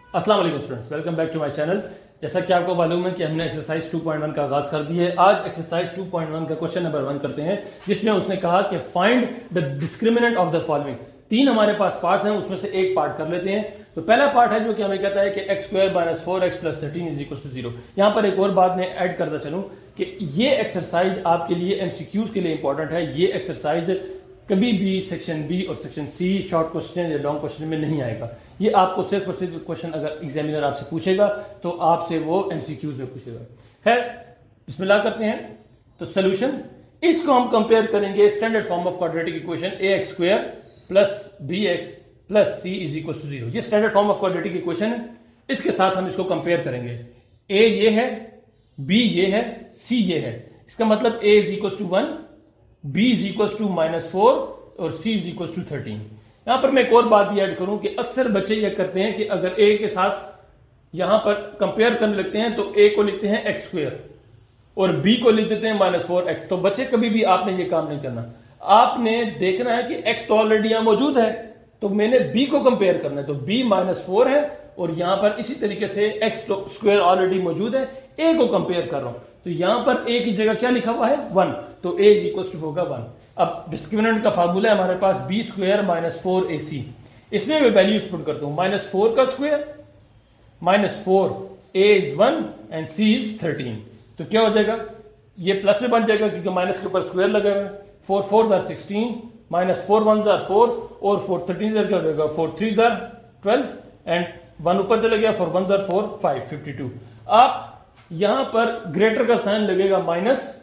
अस्सलाम वालेकुम students, welcome back to my channel. जैसा कि आपको मालूम है कि हमने एक्सरसाइज 2.1 का आगाज कर दिया है। आज एक्सरसाइज 2.1 का क्वेश्चन नंबर 1 करते हैं, जिसमें उसने कहा कि find the discriminant of the following. तीन हमारे पास पार्ट्स हैं, उसमें से एक पार्ट कर लेते हैं। तो पहला पार्ट है जो कि हमें कहता है कि x square minus 4x plus 13 is equal to 0। यहां पर एक और बात मैं ऐड करता चलूं कि ये एक्सरसाइज आपके लिए एमसीक्यूज के लिए इंपॉर्टेंट है। ये एक्सरसाइज कभी भी सेक्शन बी और सेक्शन सी शॉर्ट क्वेश्चन या लॉन्ग क्वेश्चन में नहीं आएगा। ये आपको सिर्फ और सिर्फ क्वेश्चन अगर एग्जामिनर आपसे पूछेगा तो आपसे वो एमसीक्यूज में पूछेगा। खैर, बिस्मिल्लाह करते हैं। तो सोल्यूशन, इसको हम कंपेयर करेंगे standard form of quadratic equation ax square plus bx plus c is equal to 0। ये standard form of quadratic equation है, इसके साथ हम इसको कंपेयर करेंगे। a ये है, b ये है, c ये है। इसका मतलब a is equal to 1, b is equal to -4 और c इज इक्वल टू 13। यहां पर मैं एक और बात भी ऐड करूं कि अक्सर बच्चे यह करते हैं कि अगर a के साथ यहां पर कंपेयर करने लगते हैं तो a को लिखते हैं x स्क्वायर और b को लिख देते हैं -4x। तो बच्चे कभी भी आपने ये काम नहीं करना। आपने देखना है कि x तो ऑलरेडी यहां मौजूद है, तो मैंने b को कंपेयर करना है। तो b -4 है और यहां पर इसी तरीके से x स्क्वायर ऑलरेडी मौजूद है, a को कंपेयर कर रहा हूं। तो यहां पर a की जगह क्या लिखा हुआ है? 1। तो a इज इक्वल टू होगा 1। अब डिस्क्रिमिनेंट का फार्मूला है हमारे पास b स्क्वायर माइनस 4ac। इसमें मैं वैल्यूज पुट करता हूं। -4 का square -4, a is 1 and c is 13। तो क्या हो जाएगा? ये प्लस में बन जाएगा क्योंकि माइनस के ऊपर स्क्वायर लगा हुआ है। 4 4 आर 16, -4 1 आर 4 और 4 13 क्या हो जाएगा? 4 3 आर 12 एंड 1 ऊपर चला गया, 4 1 आर 4 5 52। आप यहां पर ग्रेटर का साइन लगेगा माइनस,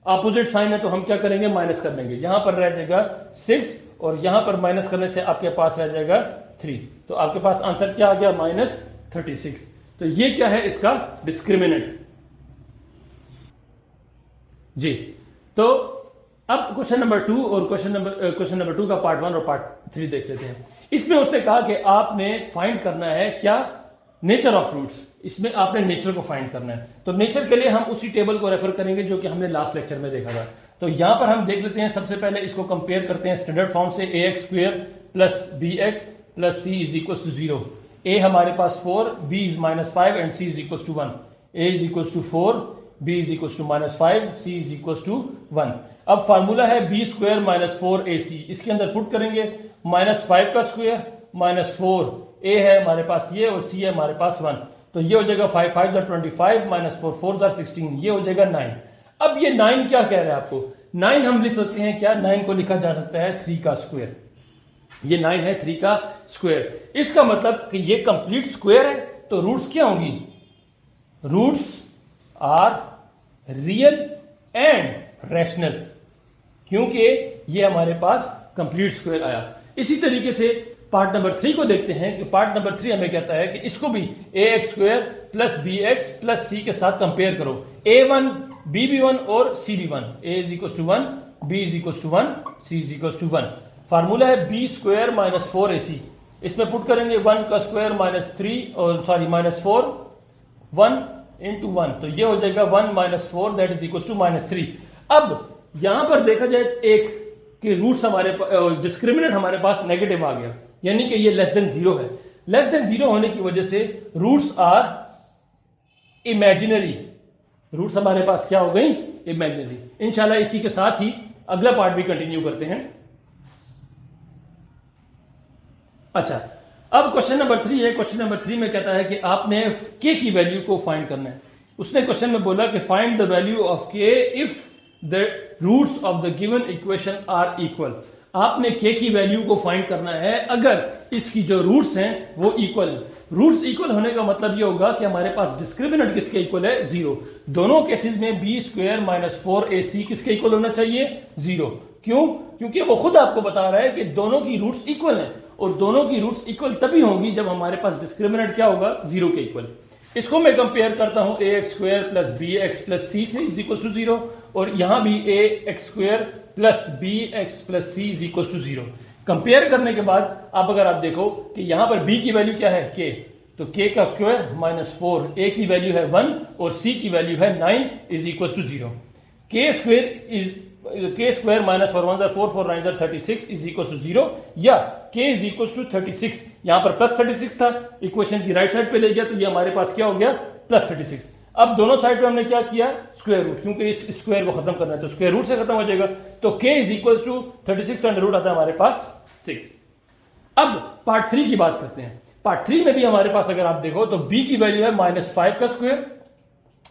अपोजिट साइन है तो हम क्या करेंगे? माइनस कर लेंगे। यहां पर रह जाएगा 6 और यहां पर माइनस करने से आपके पास रह जाएगा 3। तो आपके पास आंसर क्या आ गया? -36। तो ये क्या है? इसका डिस्क्रिमिनेंट जी। तो अब क्वेश्चन नंबर 2 और क्वेश्चन नंबर 2 का पार्ट 1 और पार्ट 3 देख लेते हैं। इसमें उसने कहा कि आपने फाइंड करना है क्या? Nature of roots. इसमें आपने नेचर को फाइंड करना है। तो नेचर के लिए हम उसी टेबल को रेफर करेंगे जो कि हमने लास्ट लेक्चर में देखा था। तो यहां पर हम देख लेते हैं, सबसे पहले इसको कंपेयर करते हैं स्टैंडर्ड फॉर्म से। ax square plus bx plus c is equal to 0। a हमारे पास 4, b is -5 and c is equal to 1। a is equal to 4, b is equal to -5, c is equal to 1। अब formula है b square minus 4ac। इसके अंदर put करेंगे -5 का square -4, a है हमारे पास ये और c है हमारे पास 1। तो ये हो जाएगा 5 5 25 -4 4 16, ये हो जाएगा 9। अब ये 9 क्या कह रहा है आपको? 9 हम लिख सकते हैं क्या? 9 को लिखा जा सकता है 3 का स्क्वायर। ये 9 है 3 का स्क्वायर। इसका मतलब कि ये कंप्लीट स्क्वायर है। तो रूट्स क्या होंगी? Roots are real and rational, क्योंकि ये हमारे पास कंप्लीट स्क्वायर आया। इसी तरीके से पार्ट नंबर 3 को देखते हैं कि पार्ट नंबर 3 हमें कहता है कि इसको भी ax square plus bx plus c के साथ कंपेयर करो। a1 b1 और c1। a is equal to 1, b is equal to 1, c is equal to 1। Formula है b स्क्वायर माइनस 4ac। इसमें पुट करेंगे 1 का स्क्वायर -4 1 इंटू 1। तो ये हो जाएगा 1 -4 दैट इज इक्वल टू -3। अब यहां पर देखा जाए एक कि रूट्स हमारे डिस्क्रिमिनेंट हमारे पास नेगेटिव आ गया, यानी कि ये लेस देन 0 है। लेस देन 0 होने की वजह से रूट्स आर इमेजिनरी। रूट्स हमारे पास क्या हो गई? इमेजिनरी। इंशाल्लाह इसी के साथ ही अगला पार्ट भी कंटिन्यू करते हैं। अच्छा, अब क्वेश्चन नंबर 3 है। क्वेश्चन नंबर 3 में कहता है कि आपने k की वैल्यू को फाइंड करना है। उसने क्वेश्चन में बोला कि find the value of k if the roots of the given equation are equal. आपने k की वैल्यू को फाइंड करना है अगर इसकी जो रूट्स हैं वो इक्वल है। रूट्स इक्वल होने का मतलब ये होगा कि हमारे पास डिस्क्रिमिनेंट किसके इक्वल है? 0। दोनों केसेस में b स्क्वायर माइनस 4ac किसके इक्वल होना चाहिए? 0। क्यों? क्योंकि वो खुद आपको बता रहा है कि दोनों की रूट्स इक्वल हैं और दोनों की रूट्स इक्वल तभी होंगी जब हमारे पास डिस्क्रिमिनेंट क्या होगा? 0 के इक्वल। इसको मैं कंपेयर करता हूं ax square plus bx plus c से इज इक्वल टू 0 और यहां भी ax square plus bx plus c is equal to 0। Compare करने के बाद अब अगर आप देखो कि यहां पर b की वैल्यू क्या है? k। तो k का स्क्वायर -4, a की वैल्यू है 1 और c की वैल्यू है 9 is equal to 0। k square is K square minus 4 1 4 4 9 36 is equal to 0, या के इज इक्वल टू 36, यहां पर प्लस 36 था, इक्वेशन की राइट साइड पे ले गया तो ये हमारे पास क्या हो गया, प्लस 36। अब दोनों साइड पे हमने क्या किया, स्क्वायर रूट, क्योंकि इस स्क्वायर को खत्म करना है तो स्क्वायर रूट से खत्म हो जाएगा, तो k is equal to 36 under root आता है हमारे पास 6। अब पार्ट 3 की बात करते हैं। पार्ट 3 में भी हमारे पास अगर आप देखो तो b की वैल्यू है -5 का स्क्वायर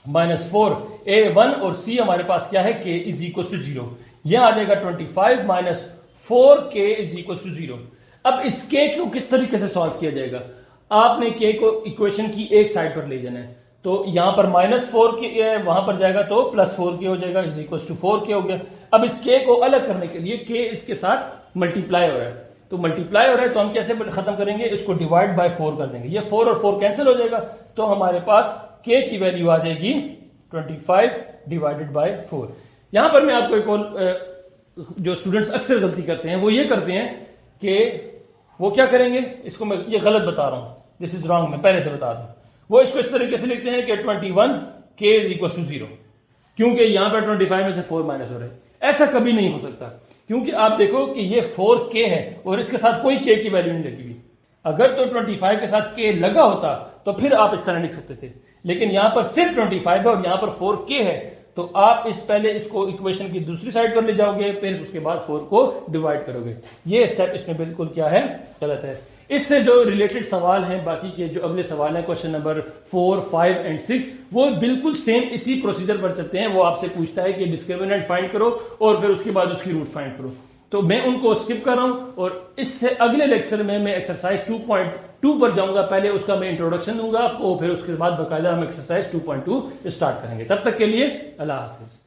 माइनस 4, a1 और c हमारे पास क्या है, k इज इक्वल टू 0, यह आ जाएगा 25 minus 4k is equal to 0। अब इस k को किस तरीके से सॉल्व किया जाएगा, आपने k को इक्वेशन की एक साइड पर ले जाना है, तो यहां पर -4k वहां पर जाएगा तो +4k हो जाएगा, इज इक्वल टू 4k हो गया। अब इस k को अलग करने के लिए k इसके साथ मल्टीप्लाई हो रहा है, तो मल्टीप्लाई हो रहा है तो हम कैसे खत्म करेंगे, इसको डिवाइड बाय 4 कर देंगे, ये 4 और 4 कैंसिल हो जाएगा, तो हमारे पास k की वैल्यू आ जाएगी 25 डिवाइडेड बाय 4। यहां पर मैं आपको एक और जो स्टूडेंट्स अक्सर गलती करते हैं वो ये करते हैं कि वो क्या करेंगे, इसको मैं ये गलत बता रहा हूं, दिस इज रॉन्ग, मैं पहले से बता दूं, वो इसको इस तरीके से लिखते हैं कि 21 k इज इक्वल टू 0, क्योंकि यहां पर 25 में से 4 माइनस हो रहा है। ऐसा कभी नहीं हो सकता, क्योंकि आप देखो कि ये 4k है और इसके साथ कोई k की वैल्यू नहीं लगी हुई। अगर तो 25 के साथ k लगा होता तो फिर आप इस तरह लिख सकते थे, लेकिन यहां पर सिर्फ 25 है और यहां पर 4k है, तो आप इस पहले इसको इक्वेशन की दूसरी साइड पर ले जाओगे, फिर उसके बाद 4 को डिवाइड करोगे। ये स्टेप इसमें बिल्कुल क्या है, गलत है। इससे जो रिलेटेड सवाल हैं, बाकी के जो अगले सवाल हैं, क्वेश्चन नंबर 4, 5 एंड 6, वो बिल्कुल सेम इसी प्रोसीजर पर चलते हैं। वो आपसे पूछता है कि डिस्क्रिमिनेंट फाइंड करो और फिर उसके बाद उसकी रूट फाइंड करो, तो मैं उनको स्किप कर रहा हूं और इससे अगले लेक्चर में मैं एक्सरसाइज 2.2 पर जाऊंगा। पहले उसका मैं इंट्रोडक्शन दूंगा आपको, फिर उसके बाद बाकायदा हम एक्सरसाइज 2.2 स्टार्ट करेंगे। तब तक के लिए अल्लाह हाफिज।